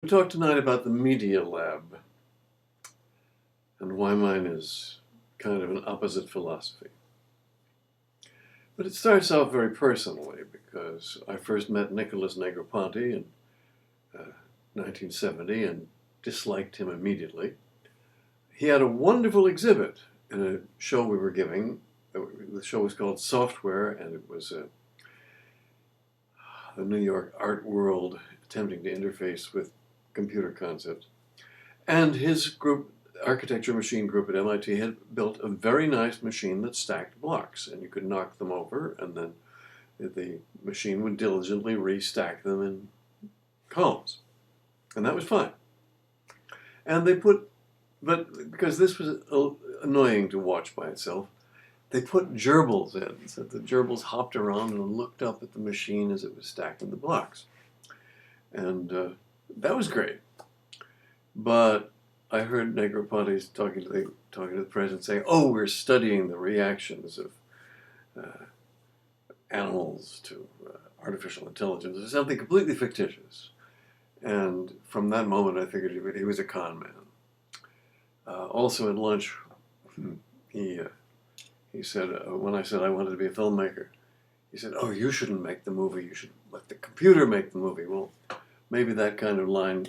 We talk tonight about the Media Lab and why mine is kind of an opposite philosophy. But it starts off very personally because I first met Nicholas Negroponte in 1970 and disliked him immediately. He had a wonderful exhibit in a show we were giving. The show was called Software, and it was the New York art world attempting to interface with computer concepts. And his group, architecture machine group at MIT, had built a very nice machine that stacked blocks, and you could knock them over, and then the machine would diligently restack them in columns. And that was fine. And but because this was annoying to watch by itself, they put gerbils in, so the gerbils hopped around and looked up at the machine as it was stacking the blocks. And that was great. But I heard Negroponte talking to the president saying, "Oh, we're studying the reactions of animals to artificial intelligence," or something completely fictitious. And from that moment, I figured he was a con man. Also at lunch, he said, when I said I wanted to be a filmmaker, he said, "Oh, you shouldn't make the movie. You should let the computer make the movie." Well, maybe that kind of line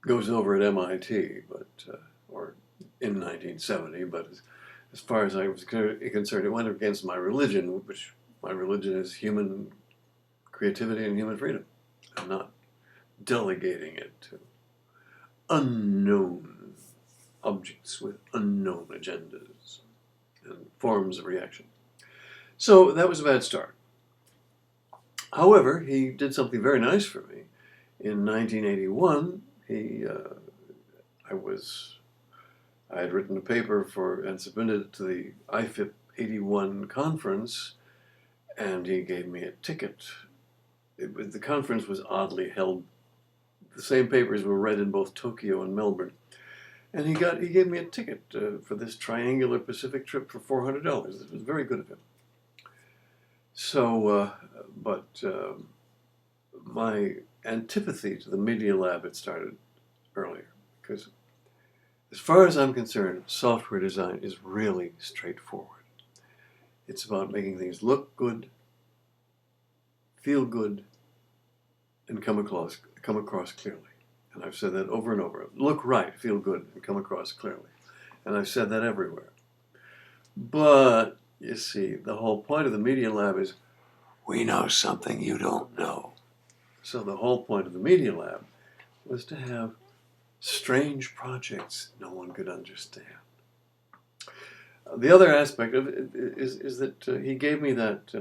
goes over at MIT, but or in 1970. But as far as I was concerned, it went against my religion, which my religion is human creativity and human freedom. I'm not delegating it to unknown objects with unknown agendas and forms of reaction. So that was a bad start. However, he did something very nice for me. In 1981, I had written a paper and submitted it to the IFIP 81 conference, and he gave me a ticket. The conference was oddly held. The same papers were read in both Tokyo and Melbourne. And he gave me a ticket for this triangular Pacific trip for $400. It was very good of him. So, my antipathy to the Media Lab had started earlier, because as far as I'm concerned, software design is really straightforward. It's about making things look good, feel good, and come across clearly. And I've said that over and over. Look right, feel good, and come across clearly. And I've said that everywhere. But, you see, the whole point of the Media Lab is, we know something you don't know. So the whole point of the Media Lab was to have strange projects no one could understand. The other aspect of it is that he gave me that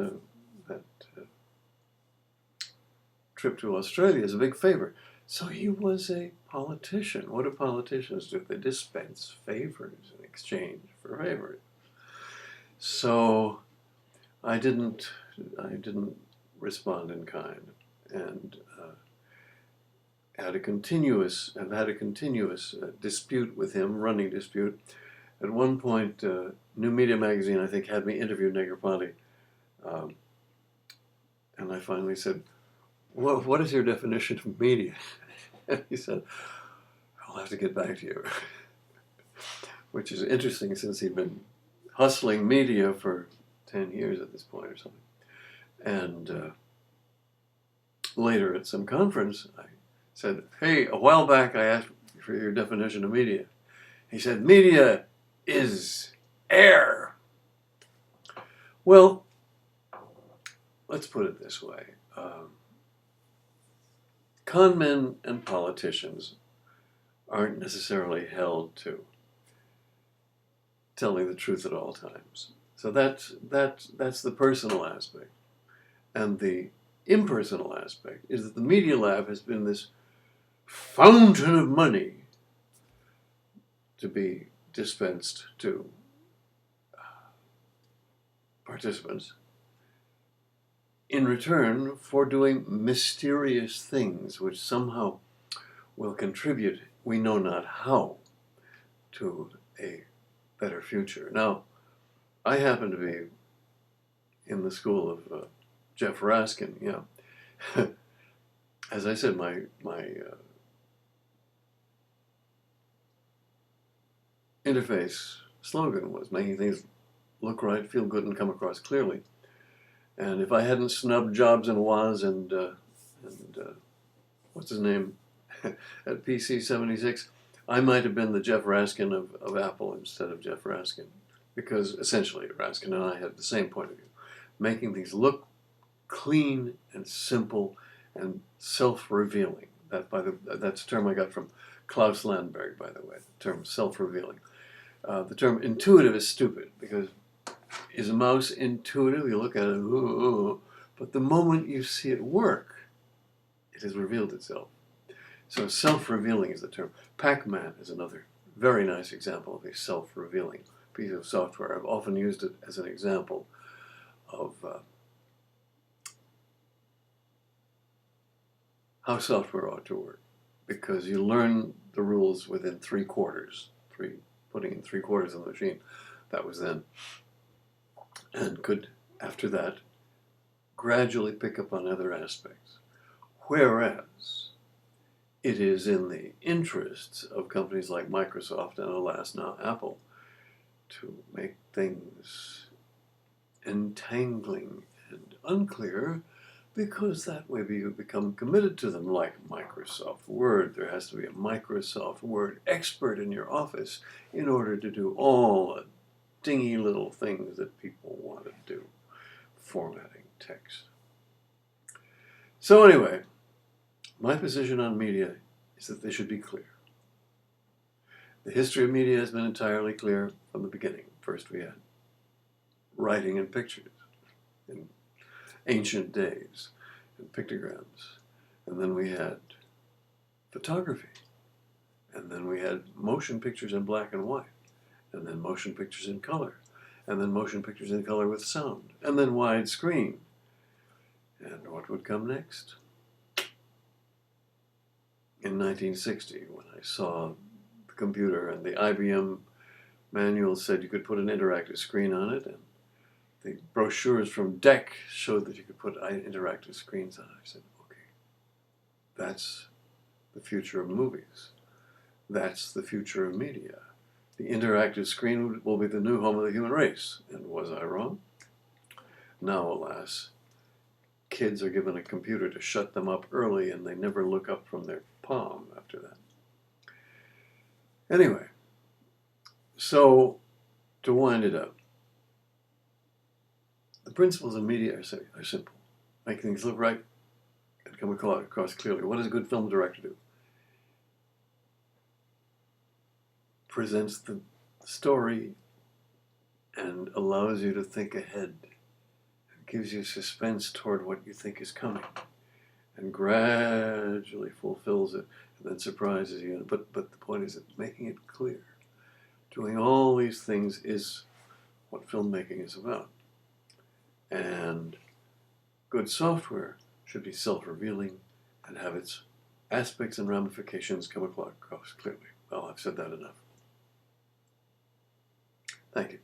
trip to Australia as a big favor. So he was a politician. What do politicians do? They dispense favors in exchange for favors. So I didn't respond in kind, and I've had a continuous dispute with him, running dispute. At one point, New Media Magazine, I think, had me interview Negroponte, and I finally said, "Well, what is your definition of media?" And he said, "I'll have to get back to you," which is interesting since he'd been hustling media for 10 years at this point or something. And later at some conference, I said, "Hey, a while back I asked for your definition of media." He said, "Media is air." Well, let's put it this way. Con men and politicians aren't necessarily held to telling the truth at all times. So that's the personal aspect. And the impersonal aspect is that the Media Lab has been this fountain of money to be dispensed to participants in return for doing mysterious things which somehow will contribute, we know not how, to a better future. Now, I happen to be in the school of Jeff Raskin, as I said, my interface slogan was making things look right, feel good, and come across clearly. And if I hadn't snubbed Jobs and Woz and what's his name at PC-76, I might have been the Jeff Raskin of Apple instead of Jeff Raskin, because essentially Raskin and I had the same point of view, making things look clean and simple and self-revealing. That's a term I got from Klaus Landberg, by the way, the term self-revealing. The term intuitive is stupid, because is a mouse intuitive? You look at it, ooh, but the moment you see it work, it has revealed itself. So self-revealing is the term. Pac-Man is another very nice example of a self-revealing piece of software. I've often used it as an example of how software ought to work, because you learn the rules within 3 quarters, putting in 3 quarters of the machine. That was then. And could, after that, gradually pick up on other aspects. Whereas it is in the interests of companies like Microsoft and, alas, now Apple, to make things entangling and unclear, because that way you become committed to them, like Microsoft Word. There has to be a Microsoft Word expert in your office in order to do all the dingy little things that people want to do, formatting text. So anyway, my position on media is that they should be clear. The history of media has been entirely clear from the beginning. First we had writing and pictures in ancient days, and pictograms, and then we had photography, and then we had motion pictures in black and white, and then motion pictures in color, and then motion pictures in color with sound, and then widescreen. And what would come next? In 1960, when I saw the computer and the IBM manual said you could put an interactive screen on it, and the brochures from DEC showed that you could put interactive screens on it, I said, okay, that's the future of movies. That's the future of media. The interactive screen will be the new home of the human race. And was I wrong? Now, alas, kids are given a computer to shut them up early, and they never look up from their palm after that. Anyway, so to wind it up, the principles of media are simple. Make things look right and come across clearly. What does a good film director do? Presents the story and allows you to think ahead. It gives you suspense toward what you think is coming, and gradually fulfills it, and then surprises you. But the point is that making it clear. Doing all these things is what filmmaking is about. And good software should be self-revealing and have its aspects and ramifications come across clearly. Well, I've said that enough. Thank you.